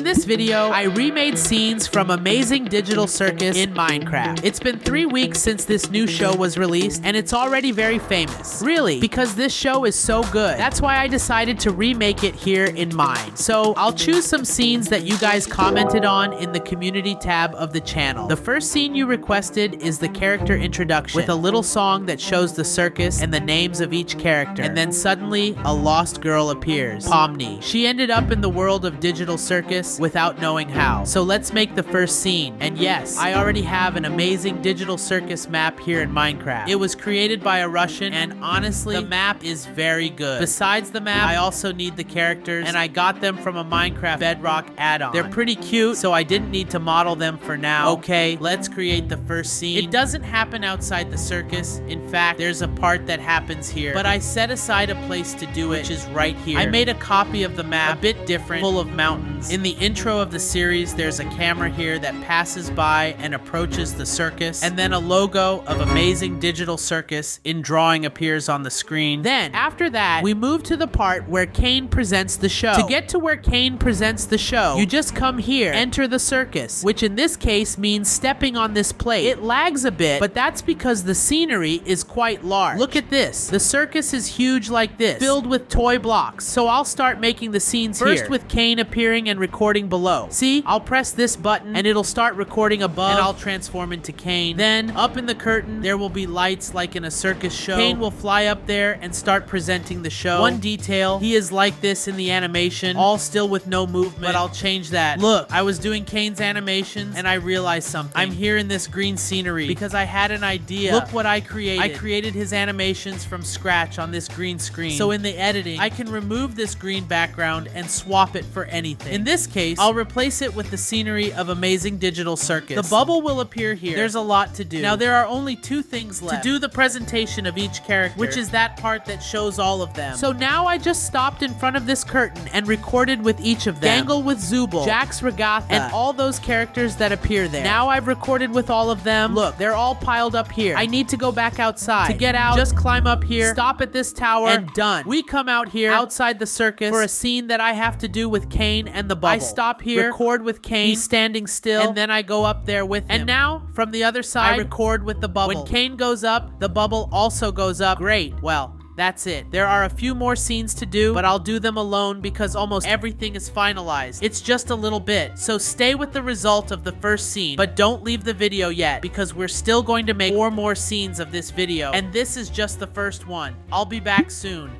this video, I remade scenes from Amazing Digital Circus in Minecraft. It's been 3 weeks since this new show was released, and it's already very famous. Really, because this show is so good. That's why I decided to remake it here in mine. So I'll choose some scenes that you guys commented on in the community tab of the channel. The first scene you requested is the character introduction with a little song that shows the circus and the names of each character. And then suddenly, a lost girl appears, Pomni. She ended up in the world of Digital Circus without knowing how. So let's make the first scene. And yes, I already have an amazing Digital Circus map here in Minecraft. It was created by a Russian, and honestly, the map is very good. Besides the map, I also need the characters, and I got them from a Minecraft Bedrock add-on. They're pretty cute, so I didn't need to model them for now. Okay, let's create the first scene. It doesn't happen outside the circus. In fact, there's a part that happens here, but I set aside a place to do it, which is right here. I made a copy of the map, a bit different, full of mountains. In the intro of the series, there's a camera here that passes by and approaches the circus, and then a logo of Amazing Digital Circus in drawing appears on the screen. Then, after that, we move to the part where Kane presents the show. To get to where Kane presents the show, you just come here, enter the circus, which in this case means stepping on this plate. It lags a bit, but that's because the scenery is quite large. Look at this. The circus is huge like this, filled with toy blocks. So I'll start making the scenes first here, with Kane appearing and recording below. See, I'll press this button and it'll start recording above, and I'll transform into Kane. Then, up in the curtain, there will be lights like in a circus show. Kane will fly up there and start presenting the show. One detail, he is like this in the animation, all still with no movement, but I'll change that. Look, I was doing Kane's animations and I realized something. I'm here in this green scenery because I had an idea. Look what I created. I created his animations from scratch on this green screen. So in the editing, I can remove this green background and swap it for anything. In this case, I'll replace it with the scenery of Amazing Digital Circus. The bubble will appear here. There's a lot to do. Now there are only 2 things left to do the presentation of each character, which is that part that shows all of them. So now I just stopped in front of this curtain and recorded with each of them. Gangle with Zubul, Jack's Regatha, and all those characters that appear there. Now I've recorded with all of them. Look, they're all piled up here. I need to go back outside. To get out, just climb up here, stop at this tower, and done. We come out here outside the circus for a scene that I have to do with Kane and the bubble. I stop here, record with Kane, he's standing still, and then I go up there with him. And now, from the other side, I record with the bubble. When Kane goes up, the bubble also goes up. Great. Well, that's it. There are a few more scenes to do, but I'll do them alone because almost everything is finalized. It's just a little bit. So stay with the result of the first scene, but don't leave the video yet because we're still going to make 4 more scenes of this video, and this is just the first one. I'll be back soon.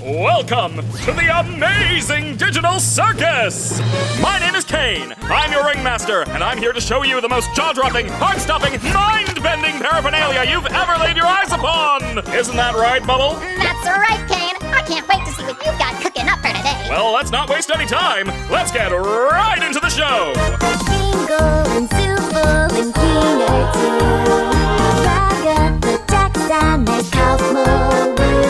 Welcome to the Amazing Digital Circus! My name is Kane. I'm your ringmaster, and I'm here to show you the most jaw-dropping, heart-stopping, mind-bending paraphernalia you've ever laid your eyes upon! Isn't that right, Bubble? That's right, Kane. I can't wait to see what you've got cooking up for today. Well, let's not waste any time. Let's get right into the show! Jingle and Zubul and Keener too. Rag up the decks and there's Cosmo Woo.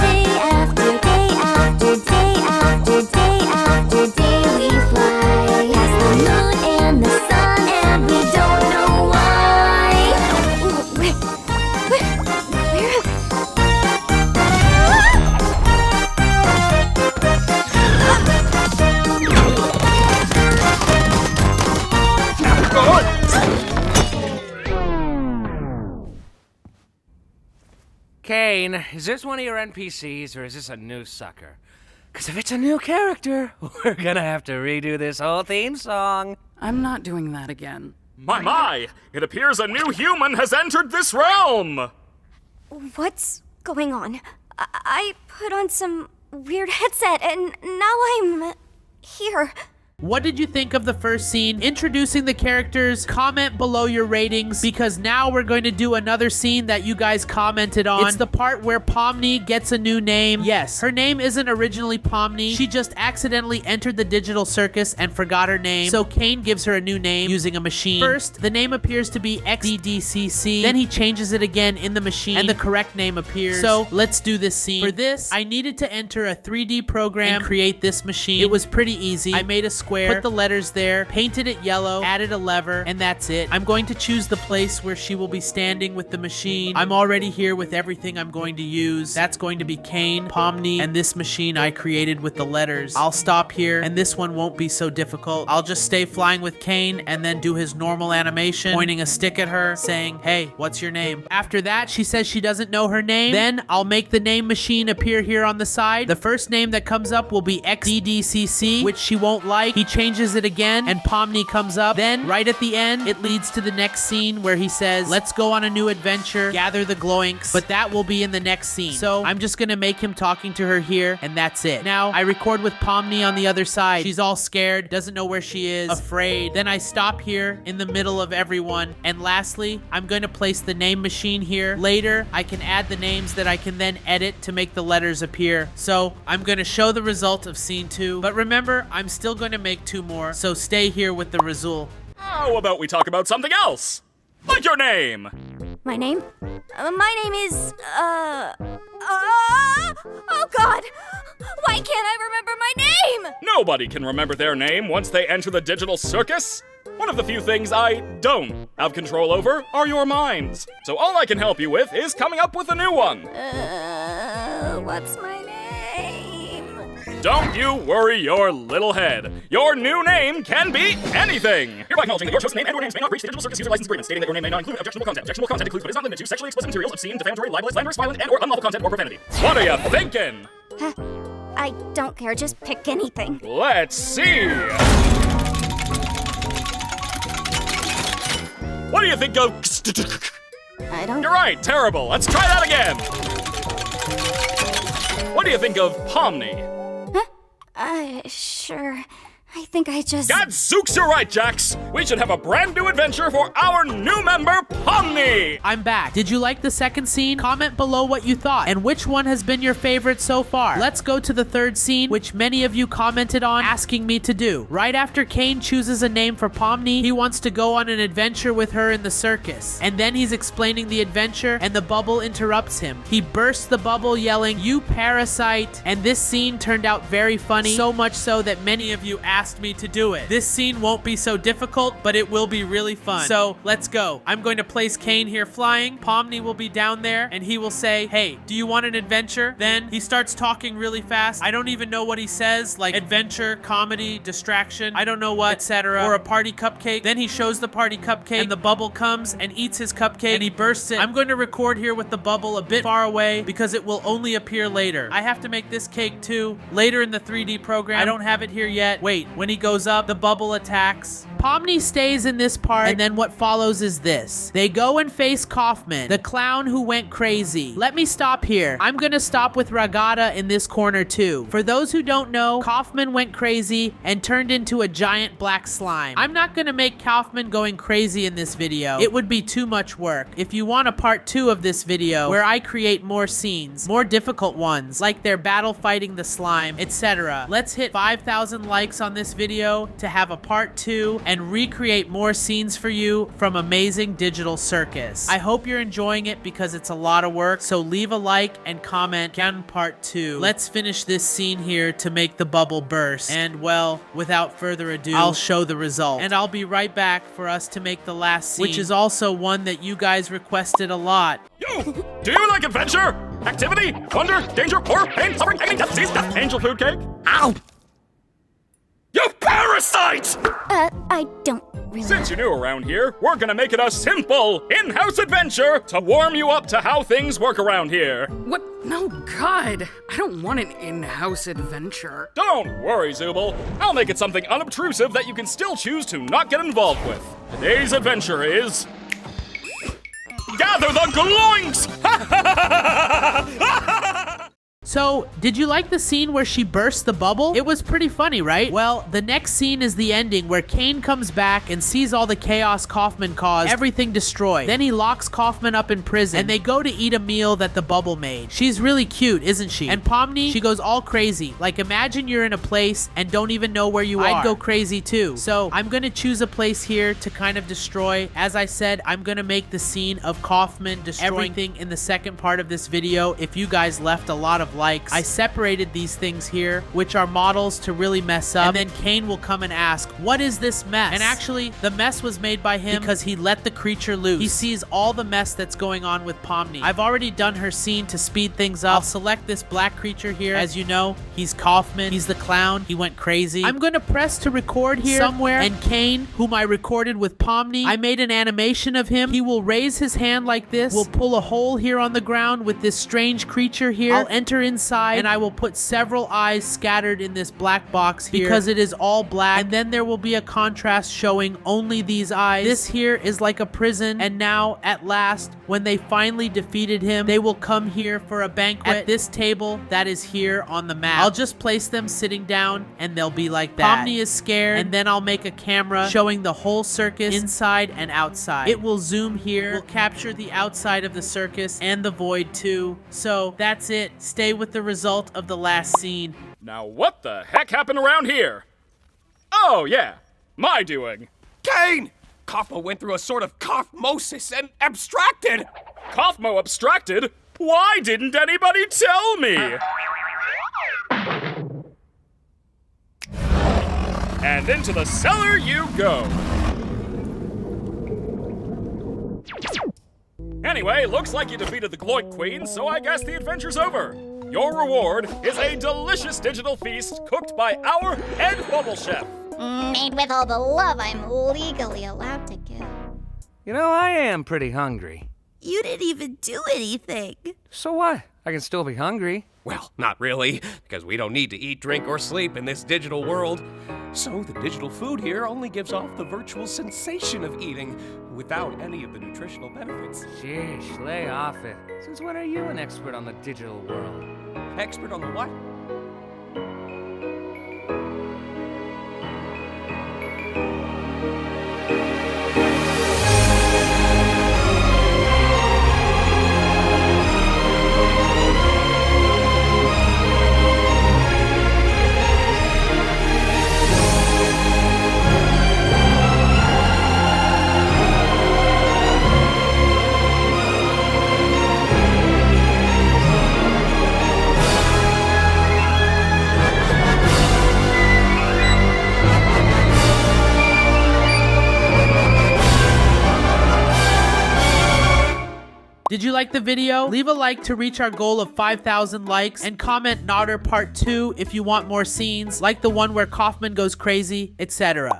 Day after day after day after day after day we fly past the moon and the sun and we don't know why. Where are we? Kane, is this one of your NPCs or is this a new sucker? Because if it's a new character, we're gonna have to redo this whole theme song. I'm not doing that again. My! It appears a new human has entered this realm! What's going on? I put on some weird headset and now I'm here. What did you think of the first scene? Introducing the characters, comment below your ratings because now we're going to do another scene that you guys commented on. It's the part where Pomni gets a new name. Yes, her name isn't originally Pomni. She just accidentally entered the digital circus and forgot her name. So Kane gives her a new name using a machine. First, the name appears to be XDDCC. Then he changes it again in the machine and the correct name appears. So let's do this scene. For this, I needed to enter a 3D program and create this machine. It was pretty easy. I made a square square, put the letters there, painted it yellow, added a lever, and that's it. I'm going to choose the place where she will be standing with the machine. I'm already here with everything I'm going to use. That's going to be Kane, Pomni, and this machine I created with the letters. I'll stop here, and this one won't be so difficult. I'll just stay flying with Kane and then do his normal animation, pointing a stick at her, saying, hey, what's your name? After that, she says she doesn't know her name. Then I'll make the name machine appear here on the side. The first name that comes up will be XDDCC, which she won't like. He changes it again, and Pomni comes up. Then, right at the end, it leads to the next scene where he says, let's go on a new adventure, gather the glowinks, but that will be in the next scene. So I'm just gonna make him talking to her here, and that's it. Now, I record with Pomni on the other side. She's all scared, doesn't know where she is, afraid. Then I stop here in the middle of everyone. And lastly, I'm going to place the name machine here. Later, I can add the names that I can then edit to make the letters appear. So I'm going to show the result of scene 2. But remember, I'm still going to make 2 more, so stay here with the result. How about we talk about something else? Like your name! My name? My name is, oh God! Why can't I remember my name? Nobody can remember their name once they enter the digital circus. One of the few things I don't have control over are your minds. So all I can help you with is coming up with a new one. What's my name? Don't you worry your little head. Your new name can be anything. Hereby acknowledging that your chosen name and/or names may not breach the digital circus user license agreement, stating that your name may not include objectionable content. Objectionable content includes but is not limited to sexually explicit materials, obscene, defamatory, libelous, slanderous, violent, and/or unlawful content or profanity. What are you thinking? I don't care, just pick anything. Let's see. What do you think of... I don't... You're right, terrible. Let's try that again. What do you think of Pomni? Sure. I think I just... Gadzooks, you're right, Jax. We should have a brand new adventure for our new member, Pomni. I'm back. Did you like the second scene? Comment below what you thought and which one has been your favorite so far. Let's go to the third scene, which many of you commented on asking me to do. Right after Kane chooses a name for Pomni, he wants to go on an adventure with her in the circus. And then he's explaining the adventure and the bubble interrupts him. He bursts the bubble yelling, "You parasite!" And this scene turned out very funny, so much so that many of you asked me to do it. This scene won't be so difficult, but it will be really fun. So let's go. I'm going to place Kane here flying. Pomni will be down there and he will say, "Hey, do you want an adventure?" Then he starts talking really fast. I don't even know what he says, like adventure, comedy, distraction, I don't know what, etc. Or a party cupcake. Then he shows the party cupcake and the bubble comes and eats his cupcake and he bursts it. I'm going to record here with the bubble a bit far away because it will only appear later. I have to make this cake too later in the 3D program. I don't have it here yet. Wait, when he goes up, the bubble attacks. Pomni stays in this part, and then what follows is this. They go and face Kaufman, the clown who went crazy. Let me stop here. I'm gonna stop with Ragata in this corner too. For those who don't know, Kaufman went crazy and turned into a giant black slime. I'm not gonna make Kaufman going crazy in this video. It would be too much work. If you want a part 2 of this video, where I create more scenes, more difficult ones, like their battle fighting the slime, etc. Let's hit 5,000 likes on this video to have a part 2 and recreate more scenes for you from Amazing Digital Circus. I hope you're enjoying it because it's a lot of work, so leave a like and comment on part 2. Let's finish this scene here to make the bubble burst. And well, without further ado, I'll show the result. And I'll be right back for us to make the last scene, which is also one that you guys requested a lot. Yo! Do you like adventure, activity, wonder, danger, horror, pain, suffering, agony, death, disease, death, angel food cake? Ow! You parasite! I don't really... Since you're new around here, we're gonna make it a simple in-house adventure to warm you up to how things work around here. What? No, God. I don't want an in-house adventure. Don't worry, Zooble. I'll make it something unobtrusive that you can still choose to not get involved with. Today's adventure is... Gather the gloinks! So, did you like the scene where she burst the bubble? It was pretty funny, right? Well, the next scene is the ending where Kane comes back and sees all the chaos Kaufman caused, everything destroyed. Then he locks Kaufman up in prison and they go to eat a meal that the bubble made. She's really cute, isn't she? And Pomni, she goes all crazy. Like, imagine you're in a place and don't even know where you are. I'd go crazy too. So, I'm gonna choose a place here to kind of destroy. As I said, I'm gonna make the scene of Kaufman destroying everything in the second part of this video if you guys left a lot of likes. I separated these things here, which are models to really mess up, and then Kane will come and ask, what is this mess? And actually, the mess was made by him because he let the creature loose. He sees all the mess that's going on with Pomni. I've already done her scene to speed things up. I'll select this black creature here. As you know, he's Kaufman. He's the clown. He went crazy. I'm gonna press to record here somewhere, and Kane, whom I recorded with Pomni, I made an animation of him. He will raise his hand like this. We'll pull a hole here on the ground with this strange creature here. I'll enter inside, and I will put several eyes scattered in this black box here because it is all black, and then there will be a contrast showing only these eyes. This here is like a prison, and now at last, when they finally defeated him, they will come here for a banquet at this table that is here on the map. I'll just place them sitting down, and they'll be like that. Pomni is scared, and then I'll make a camera showing the whole circus inside and outside. It will zoom here, will capture the outside of the circus and the void too. So that's it. Stay with the result of the last scene. Now what the heck happened around here? Oh yeah, my doing. Kane! Kaufmo went through a sort of kaufmosis and abstracted! Kaufmo abstracted? Why didn't anybody tell me? And into the cellar you go. Anyway, looks like you defeated the Gloink Queen, so I guess the adventure's over. Your reward is a delicious digital feast cooked by our head bubble chef. Made with all the love I'm legally allowed to give. You know, I am pretty hungry. You didn't even do anything. So what? I can still be hungry. Well, not really, because we don't need to eat, drink, or sleep in this digital world. So the digital food here only gives off the virtual sensation of eating without any of the nutritional benefits. Sheesh, lay off it. Since when are you an expert on the digital world? Expert on the what? Did you like the video? Leave a like to reach our goal of 5,000 likes, and comment Nodder Part 2 if you want more scenes, like the one where Kaufman goes crazy, etc.